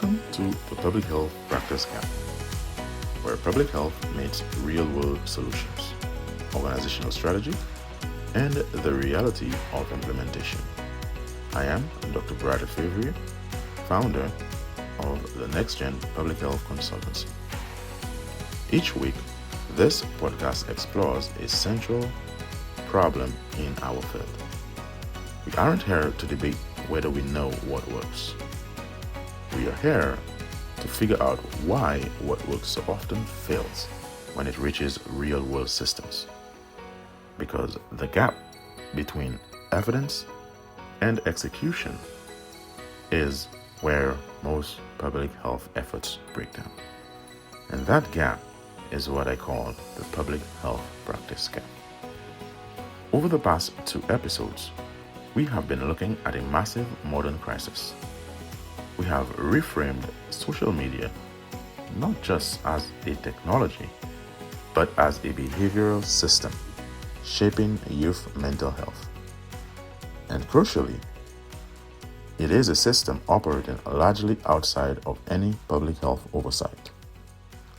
Welcome to the Public Health Practice Camp, where public health meets real-world solutions, organizational strategy, and the reality of implementation. I am Dr. Brad Favre, founder of the Next Gen Public Health Consultancy. Each week, this podcast explores a central problem in our field. We aren't here to debate whether we know what works. We are here to figure out why what works so often fails when it reaches real-world systems. Because the gap between evidence and execution is where most public health efforts break down. And that gap is what I call the public health practice gap. Over the past 2 episodes, we have been looking at a massive modern crisis. We have reframed social media not just as a technology, but as a behavioral system shaping youth mental health. And crucially, it is a system operating largely outside of any public health oversight.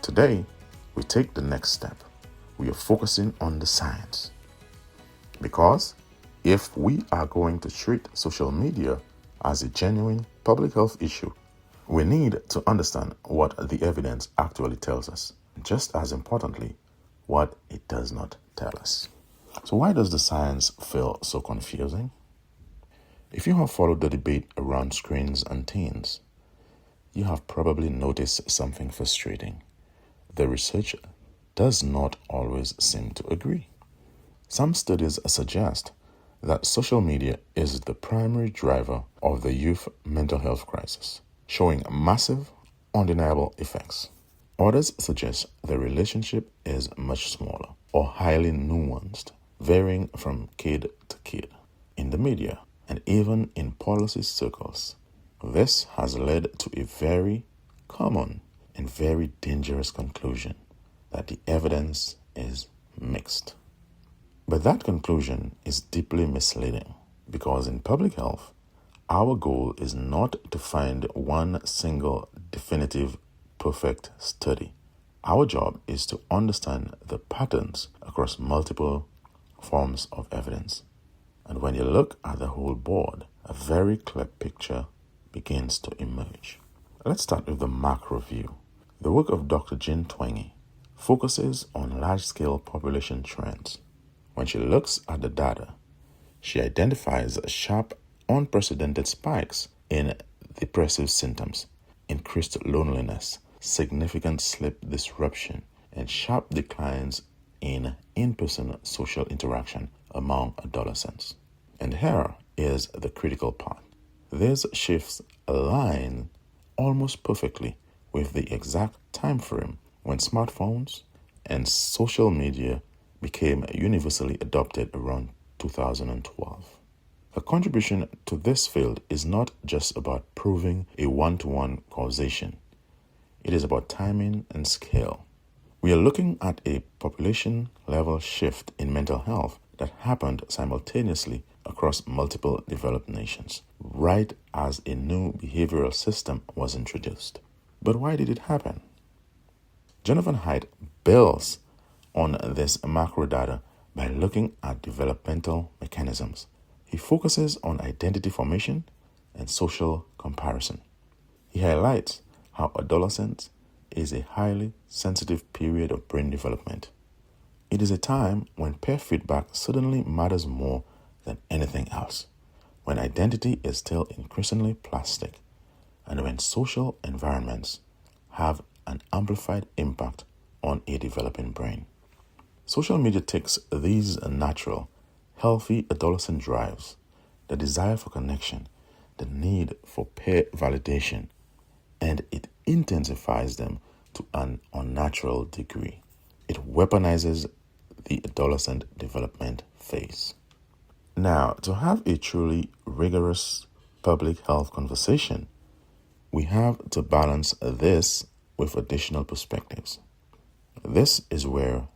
Today, we take the next step. We are focusing on the science. Because if we are going to treat social media as a genuine public health issue, we need to understand what the evidence actually tells us, just as importantly, what it does not tell us. So why does the science feel so confusing? If you have followed the debate around screens and teens, you have probably noticed something frustrating. The research does not always seem to agree. Some studies suggest that social media is the primary driver of the youth mental health crisis, showing massive, undeniable effects. Others suggest the relationship is much smaller or highly nuanced, varying from kid to kid. In the media and even in policy circles, this has led to a very common and very dangerous conclusion that the evidence is mixed. But that conclusion is deeply misleading because in public health, our goal is not to find one single definitive perfect study. Our job is to understand the patterns across multiple forms of evidence. And when you look at the whole board, a very clear picture begins to emerge. Let's start with the macro view. The work of Dr. Jean Twenge focuses on large-scale population trends. When she looks at the data, she identifies sharp, unprecedented spikes in depressive symptoms, increased loneliness, significant sleep disruption, and sharp declines in in-person social interaction among adolescents. And here is the critical part. These shifts align almost perfectly with the exact time frame when smartphones and social media became universally adopted around 2012. The contribution to this field is not just about proving a one-to-one causation. It is about timing and scale. We are looking at a population-level shift in mental health that happened simultaneously across multiple developed nations, right as a new behavioral system was introduced. But why did it happen? Jonathan Haidt builds on this macro data by looking at developmental mechanisms. He focuses on identity formation and social comparison. He highlights how adolescence is a highly sensitive period of brain development. It is a time when peer feedback suddenly matters more than anything else, when identity is still increasingly plastic, and when social environments have an amplified impact on a developing brain. Social media takes these natural, healthy adolescent drives, the desire for connection, the need for peer validation, and it intensifies them to an unnatural degree. It weaponizes the adolescent development phase. Now, to have a truly rigorous public health conversation, we have to balance this with additional perspectives. This is where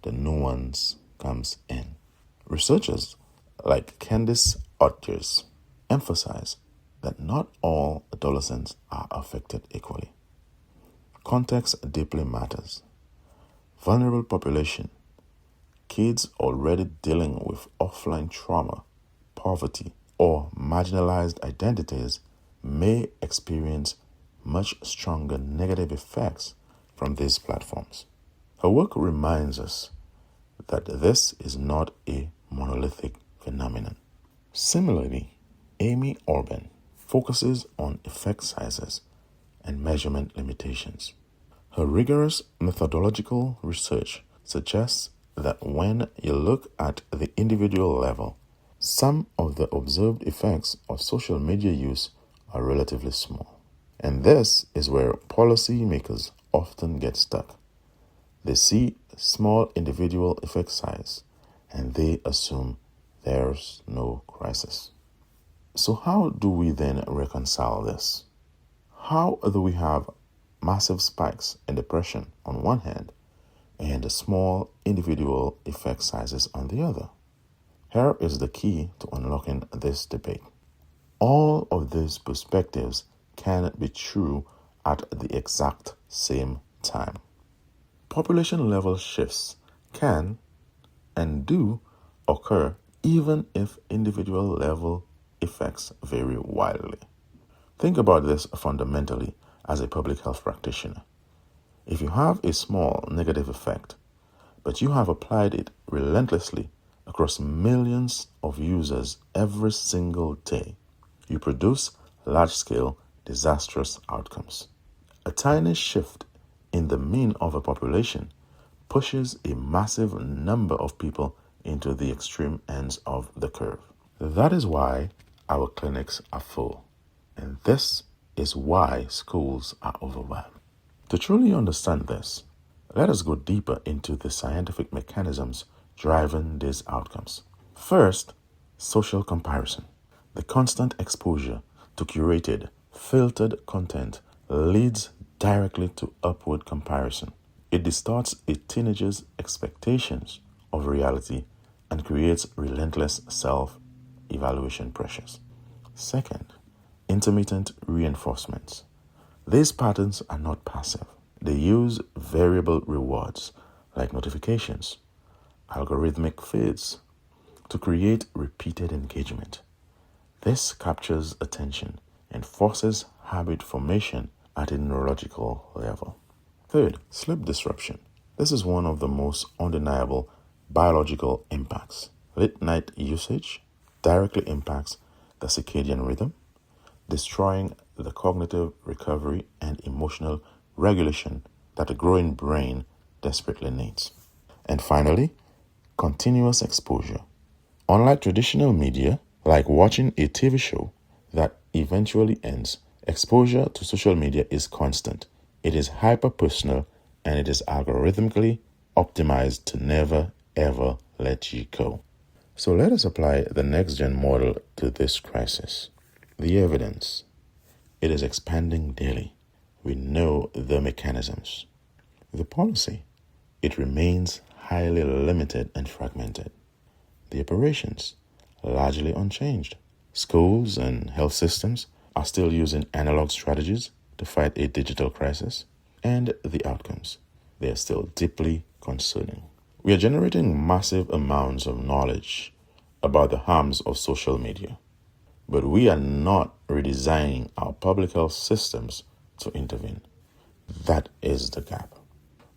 the nuance comes in. Researchers like Candice Otters emphasize that not all adolescents are affected equally. Context deeply matters. Vulnerable population, kids already dealing with offline trauma, poverty, or marginalized identities may experience much stronger negative effects from these platforms. Her work reminds us that this is not a monolithic phenomenon. Similarly, Amy Orban focuses on effect sizes and measurement limitations. Her rigorous methodological research suggests that when you look at the individual level, some of the observed effects of social media use are relatively small. And this is where policymakers often get stuck. They see small individual effect size and they assume there's no crisis. So how do we then reconcile this? How do we have massive spikes in depression on one hand and small individual effect sizes on the other? Here is the key to unlocking this debate. All of these perspectives can be true at the exact same time. Population level shifts can and do occur even if individual level effects vary wildly. Think about this fundamentally as a public health practitioner. If you have a small negative effect, but you have applied it relentlessly across millions of users every single day, you produce large-scale disastrous outcomes. A tiny shift in the mean of a population pushes a massive number of people into the extreme ends of the curve. That is why our clinics are full, and this is why schools are overwhelmed. To truly understand this, let us go deeper into the scientific mechanisms driving these outcomes. First, social comparison. The constant exposure to curated, filtered content leads directly to upward comparison. It distorts a teenager's expectations of reality and creates relentless self-evaluation pressures. Second, intermittent reinforcements. These patterns are not passive. They use variable rewards like notifications, algorithmic feeds to create repeated engagement. This captures attention and forces habit formation at a neurological level. Third, sleep disruption. This is one of the most undeniable biological impacts. Late night usage directly impacts the circadian rhythm, destroying the cognitive recovery and emotional regulation that a growing brain desperately needs. And finally, continuous exposure. Unlike traditional media, like watching a TV show that eventually ends, exposure to social media is constant. It is hyper-personal and it is algorithmically optimized to never, ever let you go. So let us apply the next-gen model to this crisis. The evidence. It is expanding daily. We know the mechanisms. The policy. It remains highly limited and fragmented. The operations. Largely unchanged. Schools and health systems are still using analog strategies to fight a digital crisis. And the outcomes. They are still deeply concerning. We are generating massive amounts of knowledge about the harms of social media. But we are not redesigning our public health systems to intervene. That is the gap.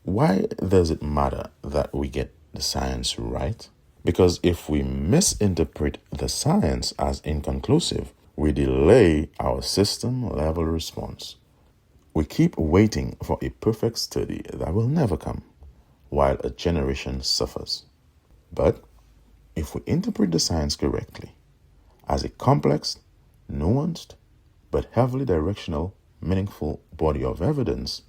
Why does it matter that we get the science right? Because if we misinterpret the science as inconclusive, we delay our system-level response. We keep waiting for a perfect study that will never come, while a generation suffers. But if we interpret the science correctly, as a complex, nuanced, but heavily directional, meaningful body of evidence,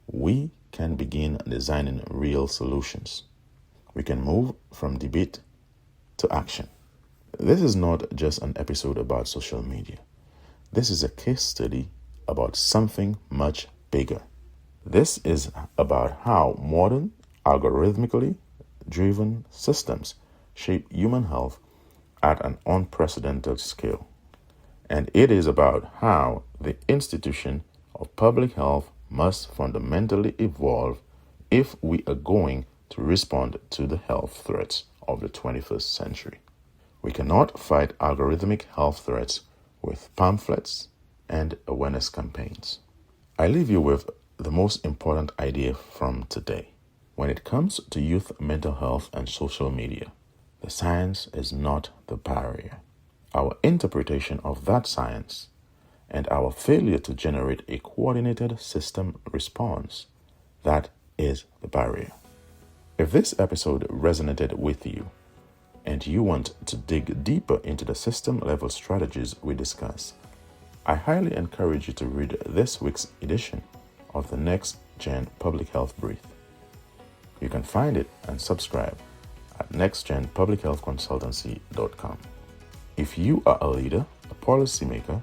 we can begin designing real solutions. We can move from debate to action. This is not just an episode about social media. This is a case study about something much bigger. This is about how modern, algorithmically driven systems shape human health at an unprecedented scale. And it is about how the institution of public health must fundamentally evolve if we are going to respond to the health threats of the 21st century. We cannot fight algorithmic health threats with pamphlets and awareness campaigns. I leave you with the most important idea from today. When it comes to youth mental health and social media, the science is not the barrier. Our interpretation of that science and our failure to generate a coordinated system response, that is the barrier. If this episode resonated with you and you want to dig deeper into the system level strategies we discuss, I highly encourage you to read this week's edition of the Next Gen Public Health Brief. You can find it and subscribe at nextgenpublichealthconsultancy.com. If you are a leader, a policymaker,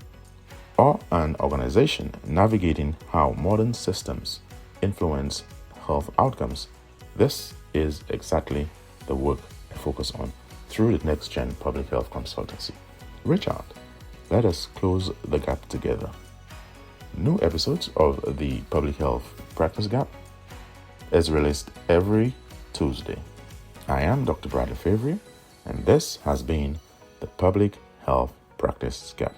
or an organization navigating how modern systems influence health outcomes, this is exactly the work I focus on through the Next Gen Public Health Consultancy. Reach out. Let us close the gap together. New episodes of the Public Health Practice Gap is released every Tuesday. I am Dr. Bradley Favre, and this has been the Public Health Practice Gap.